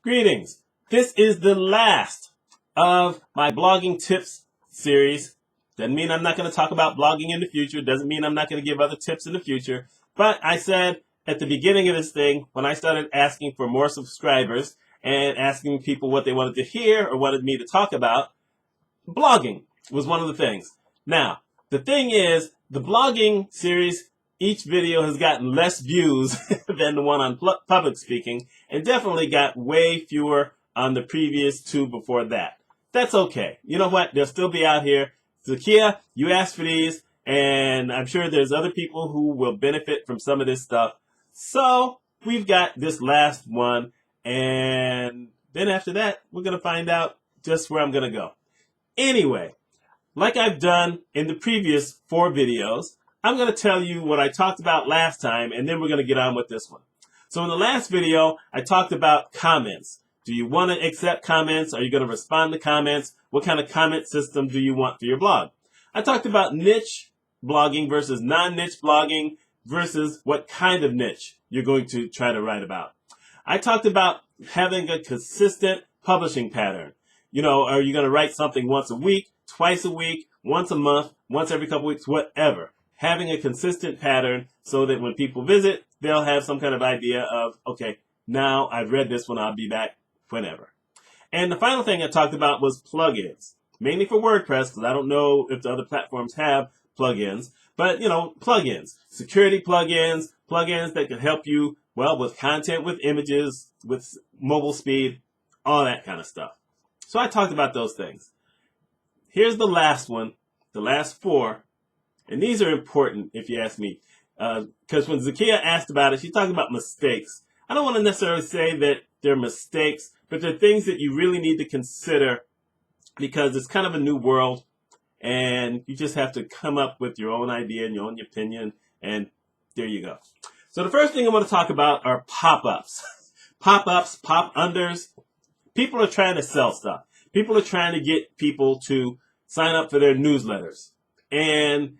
Greetings. This is the last of my blogging tips series. Doesn't mean I'm not going to talk about blogging in the future. Doesn't mean I'm not going to give other tips in the future. But I said at the beginning of this thing, when I started asking for more subscribers and asking people what they wanted to hear or wanted me to talk about, blogging was one of the things. Now, the thing is, the blogging series, each video has gotten less views than the one on public speaking, and definitely got way fewer on the previous two before that. That's okay. You know what? They'll still be out here. Zakia, you asked for these, and I'm sure there's other people who will benefit from some of this stuff. So, we've got this last one, and then after that, we're going to find out just where I'm going to go. Anyway, like I've done in the previous 4 videos, I'm going to tell you what I talked about last time, and then we're going to get on with this one. So in the last video, I talked about comments. Do you want to accept comments? Are you going to respond to comments? What kind of comment system do you want for your blog? I talked about niche blogging versus non-niche blogging versus what kind of niche you're going to try to write about. I talked about having a consistent publishing pattern. You know, are you going to write something once a week, twice a week, once a month, once every couple weeks, whatever. Having a consistent pattern so that when people visit, they'll have some kind of idea of, okay, now I've read this one, I'll be back whenever. And the final thing I talked about was plugins, mainly for WordPress, because I don't know if the other platforms have plugins, but, you know, plugins, security plugins, plugins that can help you, well, with content, with images, with mobile speed, all that kind of stuff. So I talked about those things. Here's the last one, the last 4, and these are important if you ask me. Because when Zakia asked about it, she talked about mistakes. I don't want to necessarily say that they're mistakes, but they're things that you really need to consider because it's kind of a new world, and you just have to come up with your own idea and your own opinion, and there you go. So the first thing I want to talk about are pop-ups. Pop-ups, pop-unders. People are trying to sell stuff. People are trying to get people to sign up for their newsletters and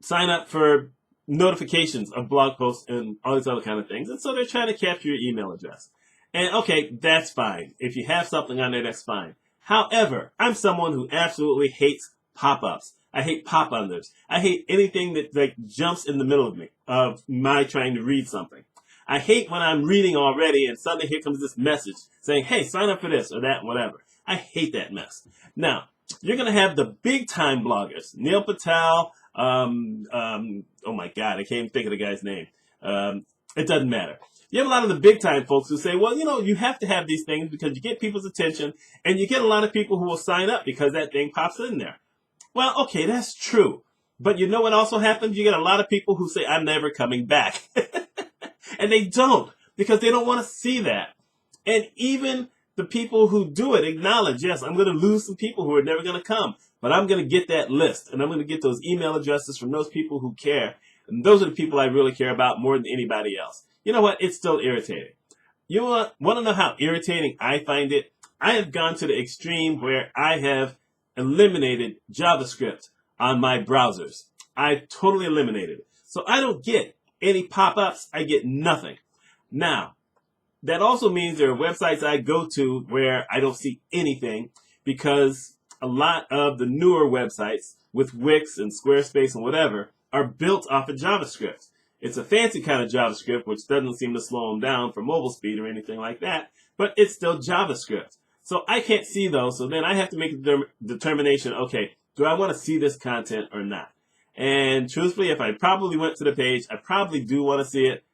sign up for notifications of blog posts and all these other kind of things. And so they're trying to capture your email address. And okay, that's fine. If you have something on there, that's fine. However, I'm someone who absolutely hates pop-ups. I hate pop-unders. I hate anything that like jumps in the middle of my trying to read something. I hate when I'm reading already and suddenly here comes this message saying, hey, sign up for this or that, whatever. I hate that mess. Now, you're going to have the big time bloggers, Neil Patel, oh my God, I can't even think of the guy's name. It doesn't matter. You have a lot of the big time folks who say, well, you know, you have to have these things because you get people's attention and you get a lot of people who will sign up because that thing pops in there. Well, okay, that's true. But you know what also happens? You get a lot of people who say, I'm never coming back. And they don't, because they don't want to see that. And even the people who do it acknowledge, yes, I'm going to lose some people who are never going to come, but I'm going to get that list, and I'm going to get those email addresses from those people who care. And those are the people I really care about more than anybody else. You know what? It's still irritating. You want to know how irritating I find it? I have gone to the extreme where I have eliminated JavaScript on my browsers. I've totally eliminated it. So I don't get any pop-ups. I get nothing. Now, that also means there are websites I go to where I don't see anything because a lot of the newer websites with Wix and Squarespace and whatever are built off of JavaScript. It's a fancy kind of JavaScript, which doesn't seem to slow them down for mobile speed or anything like that, but it's still JavaScript. So I can't see those, so then I have to make the determination, okay, do I want to see this content or not? And truthfully, if I probably went to the page, I probably do want to see it.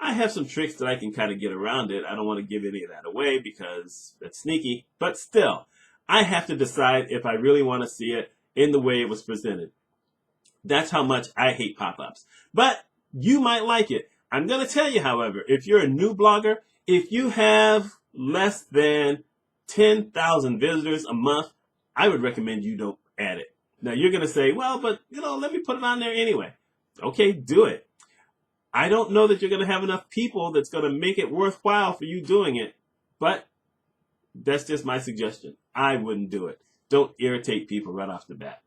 I have some tricks that I can kind of get around it. I don't want to give any of that away because that's sneaky. But still, I have to decide if I really want to see it in the way it was presented. That's how much I hate pop-ups. But you might like it. I'm going to tell you, however, if you're a new blogger, if you have less than 10,000 visitors a month, I would recommend you don't add it. Now, you're going to say, well, but, you know, let me put it on there anyway. Okay, do it. I don't know that you're going to have enough people that's going to make it worthwhile for you doing it, but that's just my suggestion. I wouldn't do it. Don't irritate people right off the bat.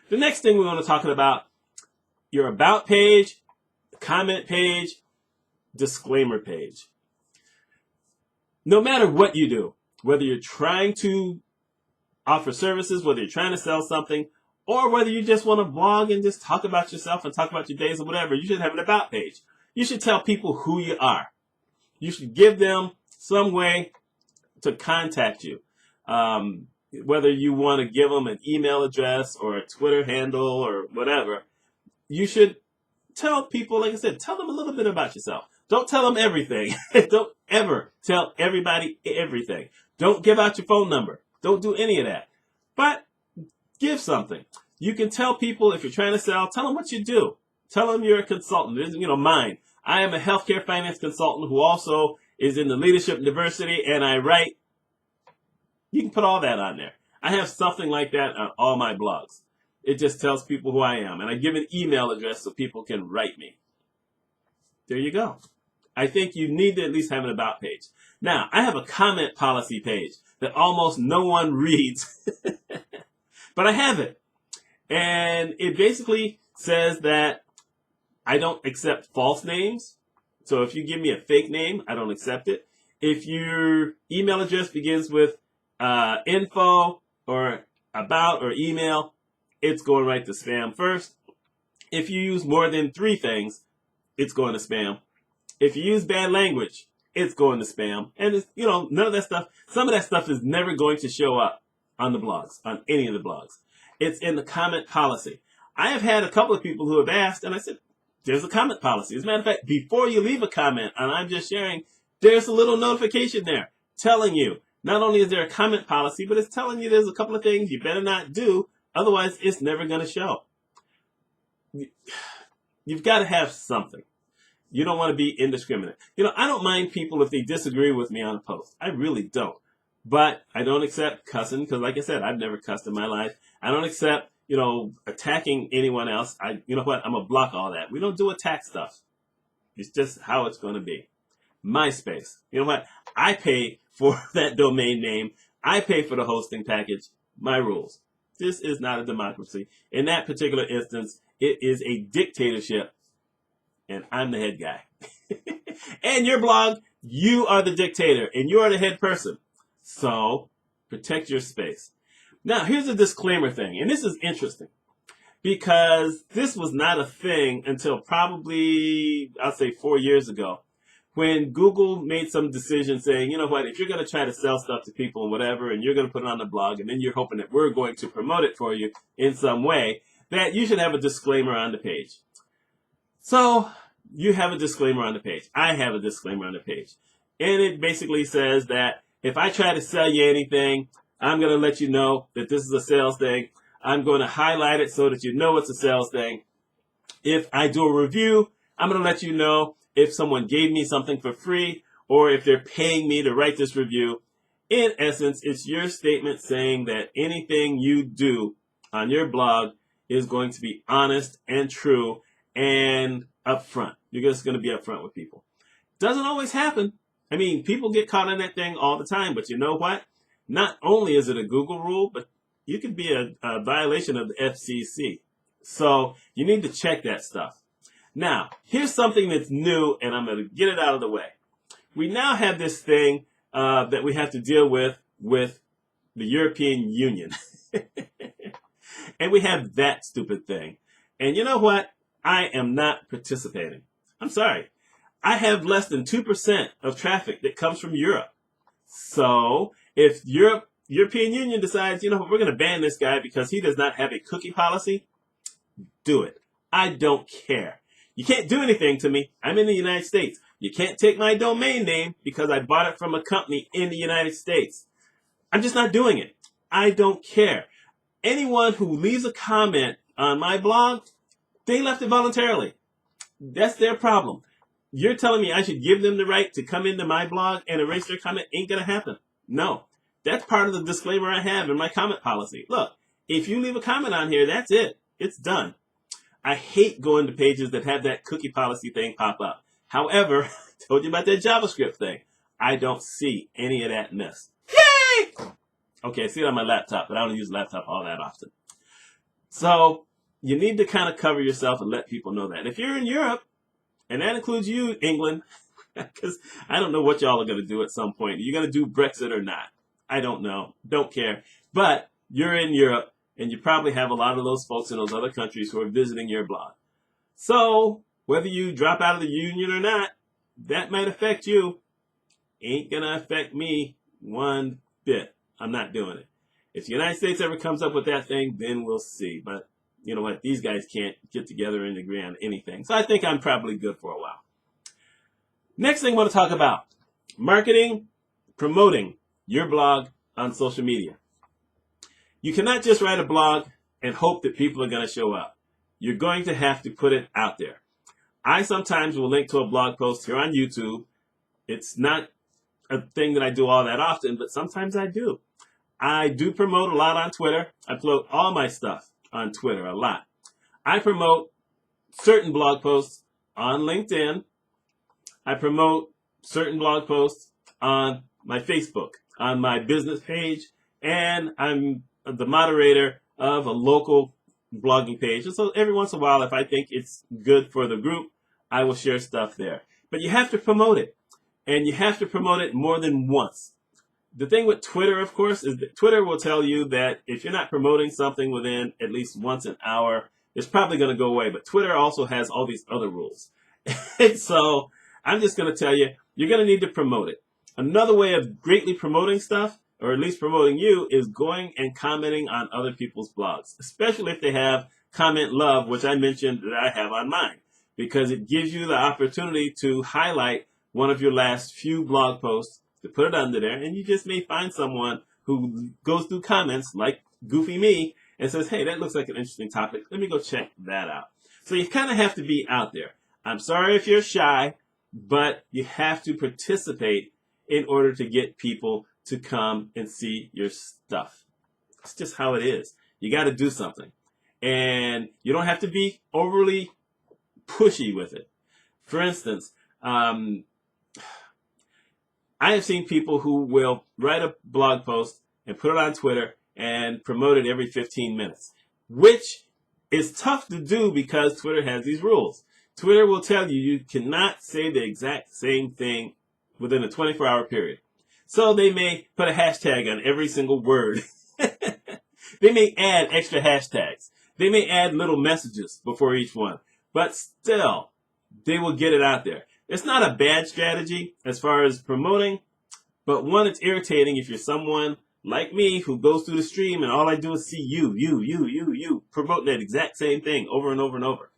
The next thing we're going to talk about, your about page, comment page, disclaimer page. no matter what you do, whether you're trying to offer services, whether you're trying to sell something, or whether you just want to blog and just talk about yourself and talk about your days or whatever, you should have an about page. You should tell people who you are. You should give them some way to contact you. Whether you want to give them an email address or a Twitter handle or whatever, you should tell people, like I said, tell them a little bit about yourself. Don't tell them everything. Don't ever tell everybody everything. Don't give out your phone number. Don't do any of that. But give something. You can tell people if you're trying to sell, tell them what you do. Tell them you're a consultant. Mine. I am a healthcare finance consultant who also is in the leadership and diversity, and I write. You can put all that on there. I have something like that on all my blogs. It just tells people who I am. And I give an email address so people can write me. There you go. I think you need to at least have an about page. Now, I have a comment policy page that almost no one reads. But I have it. And it basically says that I don't accept false names. So if you give me a fake name, I don't accept it. If your email address begins with info or about or email, it's going right to spam first. If you use more than 3 things, it's going to spam. If you use bad language, it's going to spam. And it's, none of that stuff, some of that stuff is never going to show up on the blogs, on any of the blogs. It's in the comment policy. I have had a couple of people who have asked, and I said, there's a comment policy. As a matter of fact, before you leave a comment, and I'm just sharing, there's a little notification there telling you, not only is there a comment policy, but it's telling you there's a couple of things you better not do, otherwise it's never going to show. You've got to have something. You don't want to be indiscriminate. I don't mind people if they disagree with me on a post. I really don't. But I don't accept cussing because, like I said, I've never cussed in my life. I don't accept, attacking anyone else. I'm going to block all that. We don't do attack stuff. It's just how it's going to be. MySpace. You know what? I pay for that domain name. I pay for the hosting package. My rules. This is not a democracy. In that particular instance, it is a dictatorship, and I'm the head guy. And your blog, you are the dictator, and you are the head person. So, protect your space. Now, here's a disclaimer thing, and this is interesting, because this was not a thing until probably, I'll say 4 years ago, when Google made some decision saying, you know what, if you're going to try to sell stuff to people and whatever, and you're going to put it on the blog, and then you're hoping that we're going to promote it for you in some way, that you should have a disclaimer on the page. So, you have a disclaimer on the page. I have a disclaimer on the page. And it basically says that if I try to sell you anything, I'm going to let you know that this is a sales thing. I'm going to highlight it so that you know it's a sales thing. If I do a review, I'm going to let you know if someone gave me something for free or if they're paying me to write this review. In essence, it's your statement saying that anything you do on your blog is going to be honest and true and upfront. You're just going to be upfront with people. Doesn't always happen. I mean, people get caught in that thing all the time, but you know what? Not only is it a Google rule, but you could be a violation of the FCC. So you need to check that stuff. Now, here's something that's new, and I'm going to get it out of the way. We now have this thing that we have to deal with the European Union. And we have that stupid thing. And you know what? I am not participating. I'm sorry. I have less than 2% of traffic that comes from Europe. So if European Union decides, you know what, we're going to ban this guy because he does not have a cookie policy, do it. I don't care. You can't do anything to me. I'm in the United States. You can't take my domain name because I bought it from a company in the United States. I'm just not doing it. I don't care. Anyone who leaves a comment on my blog, they left it voluntarily. That's their problem. You're telling me I should give them the right to come into my blog and erase their comment? Ain't going to happen. No. That's part of the disclaimer I have in my comment policy. Look, if you leave a comment on here, that's it. It's done. I hate going to pages that have that cookie policy thing pop up. However, I told you about that JavaScript thing. I don't see any of that mess. Yay! Okay, I see it on my laptop, but I don't use a laptop all that often. So you need to kind of cover yourself and let people know that. If you're in Europe, and that includes you, England, Because I don't know what y'all are going to do at some point. Are you going to do Brexit or not? I don't know. Don't care. But you're in Europe, and you probably have a lot of those folks in those other countries who are visiting your blog. So whether you drop out of the union or not, that might affect you. Ain't going to affect me one bit. I'm not doing it. If the United States ever comes up with that thing, then we'll see. But you know what? These guys can't get together and agree on anything. So I think I'm probably good for a while. Next thing I want to talk about, marketing, promoting your blog on social media. You cannot just write a blog and hope that people are going to show up. You're going to have to put it out there. I sometimes will link to a blog post here on YouTube. It's not a thing that I do all that often, but sometimes I do. I do promote a lot on Twitter. I promote all my stuff on Twitter a lot. I promote certain blog posts on LinkedIn. I promote certain blog posts on my Facebook, on my business page, and I'm the moderator of a local blogging page. And so every once in a while, if I think it's good for the group, I will share stuff there. But you have to promote it, and you have to promote it more than once. The thing with Twitter, of course, is that Twitter will tell you that if you're not promoting something within at least once an hour, it's probably going to go away. But Twitter also has all these other rules. And so I'm just going to tell you, you're going to need to promote it. Another way of greatly promoting stuff, or at least promoting you, is going and commenting on other people's blogs, especially if they have comment love, which I mentioned that I have on mine, because it gives you the opportunity to highlight one of your last few blog posts, to put it under there, and you just may find someone who goes through comments like Goofy Me and says, hey, that looks like an interesting topic. Let me go check that out. So you kind of have to be out there. I'm sorry if you're shy, but you have to participate in order to get people to come and see your stuff. It's just how it is. You got to do something. And you don't have to be overly pushy with it. For instance, I have seen people who will write a blog post and put it on Twitter and promote it every 15 minutes, which is tough to do because Twitter has these rules. Twitter will tell you you cannot say the exact same thing within a 24-hour period. So they may put a hashtag on every single word. They may add extra hashtags. They may add little messages before each one. But still, they will get it out there. It's not a bad strategy as far as promoting, but one, it's irritating if you're someone like me who goes through the stream and all I do is see you, promoting that exact same thing over and over and over.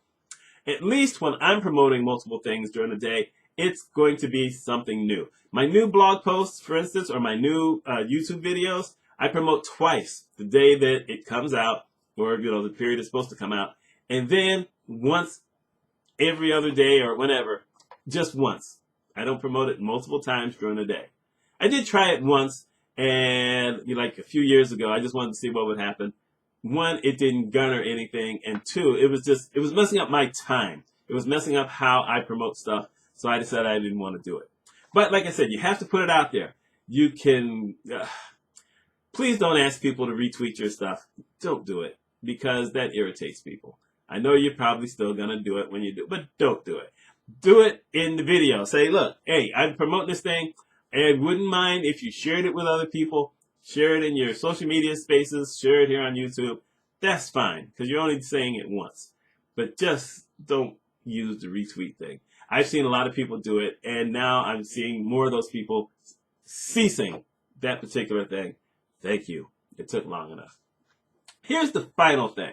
At least when I'm promoting multiple things during the day, it's going to be something new. My new blog posts, for instance, or my new YouTube videos, I promote twice the day that it comes out, or the period it's supposed to come out, and then once every other day or whenever, just once. I don't promote it multiple times during the day. I did try it once, and like a few years ago, I just wanted to see what would happen. One, it didn't garner anything, and two, it was messing up my time. It was messing up how I promote stuff, so I decided I didn't want to do it. But like I said, you have to put it out there. You can, please don't ask people to retweet your stuff. Don't do it, because that irritates people. I know you're probably still going to do it when you do it, but don't do it. Do it in the video. Say, look, hey, I'm promoting this thing, and I wouldn't mind if you shared it with other people. Share it in your social media spaces. Share it here on YouTube. That's fine, because you're only saying it once. But just don't use the retweet thing. I've seen a lot of people do it, and now I'm seeing more of those people ceasing that particular thing. Thank you. It took long enough. Here's the final thing.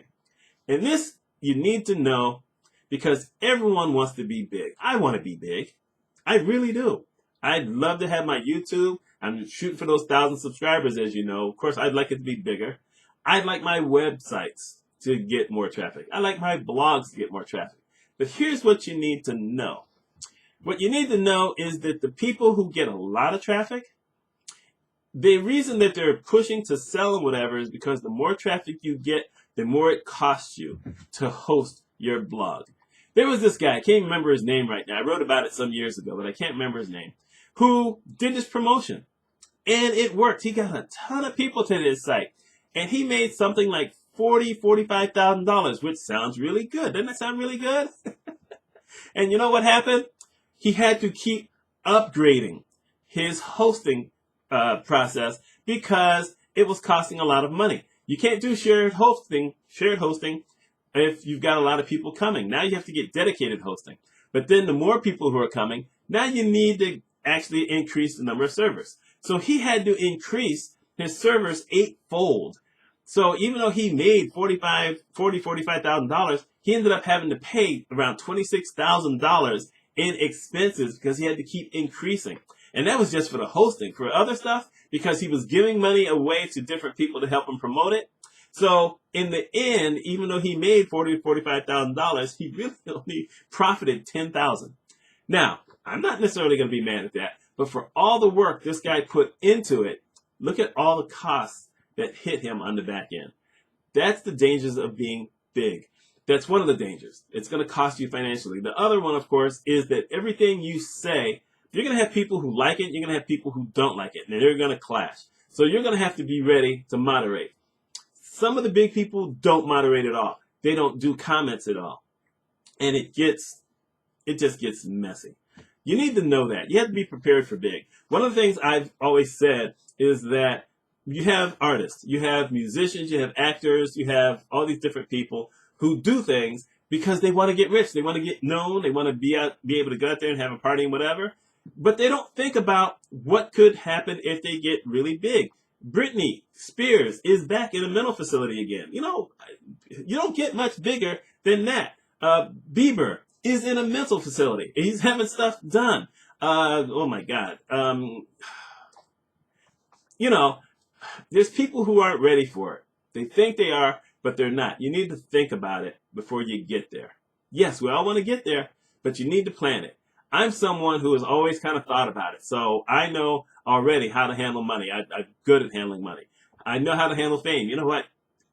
And this you need to know, because everyone wants to be big. I want to be big. I really do. I'd love to have my YouTube. I'm shooting for those 1,000 subscribers, as you know. Of course, I'd like it to be bigger. I'd like my websites to get more traffic. I like my blogs to get more traffic. But here's what you need to know. What you need to know is that the people who get a lot of traffic, the reason that they're pushing to sell and whatever is because the more traffic you get, the more it costs you to host your blog. There was this guy, I can't remember his name right now. I wrote about it some years ago, but I can't remember his name, who did this promotion. And it worked. He got a ton of people to his site. And he made something like $40,000-$45,000, which sounds really good. Doesn't that sound really good? And you know what happened? He had to keep upgrading his hosting process because it was costing a lot of money. You can't do shared hosting if you've got a lot of people coming. Now you have to get dedicated hosting. But then the more people who are coming, now you need to actually increase the number of servers. So he had to increase his servers 8-fold. So even though he made $45,000, he ended up having to pay around $26,000 in expenses because he had to keep increasing. And that was just for the hosting. For other stuff, because he was giving money away to different people to help him promote it. So in the end, even though he made $45,000, he really only profited $10,000. Now, I'm not necessarily going to be mad at that, but for all the work this guy put into it, look at all the costs that hit him on the back end. That's the dangers of being big. That's one of the dangers. It's going to cost you financially. The other one, of course, is that everything you say, you're going to have people who like it, you're going to have people who don't like it, and they're going to clash. So you're going to have to be ready to moderate. Some of the big people don't moderate at all. They don't do comments at all. And it just gets messy. You need to know that. You have to be prepared for big. One of the things I've always said is that you have artists, you have musicians, you have actors, you have all these different people who do things because they want to get rich. They want to get known. They want to be able to go out there and have a party and whatever. But they don't think about what could happen if they get really big. Britney Spears is back in a mental facility again. You know, you don't get much bigger than that. Bieber is in a mental facility. He's having stuff done. Oh my God. You know, there's people who aren't ready for it. They think they are, but they're not. You need to think about it before you get there. Yes, we all want to get there, but you need to plan it. I'm someone who has always kind of thought about it. So I know already how to handle money. I'm good at handling money. I know how to handle fame. You know what?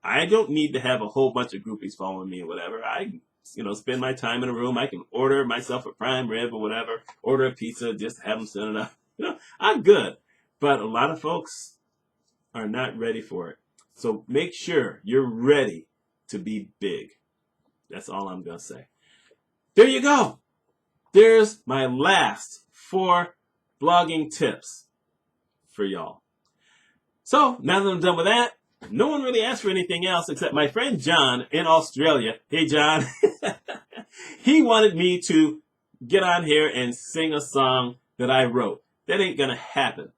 I don't need to have a whole bunch of groupies following me or whatever. I spend my time in a room. I can order myself a prime rib or whatever, order a pizza, just have them send it up. I'm good. But a lot of folks are not ready for it. So make sure you're ready to be big. That's all I'm going to say. There you go. There's my last 4 blogging tips for y'all. So now that I'm done with that, no one really asked for anything else except my friend John in Australia. Hey, John. He wanted me to get on here and sing a song that I wrote. That ain't going to happen.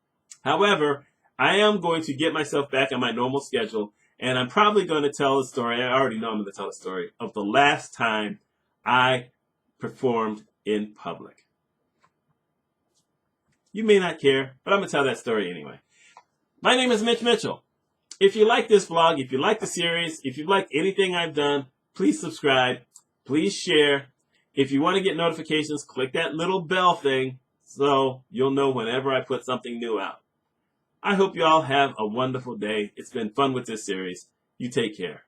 However, I am going to get myself back on my normal schedule, and I'm probably going to tell the story. I already know I'm going to tell the story of the last time I performed in public. You may not care, but I'm going to tell that story anyway. My name is Mitch Mitchell. If you like this vlog, if you like the series, if you like anything I've done, please subscribe. Please share. If you want to get notifications, click that little bell thing so you'll know whenever I put something new out. I hope you all have a wonderful day. It's been fun with this series. You take care.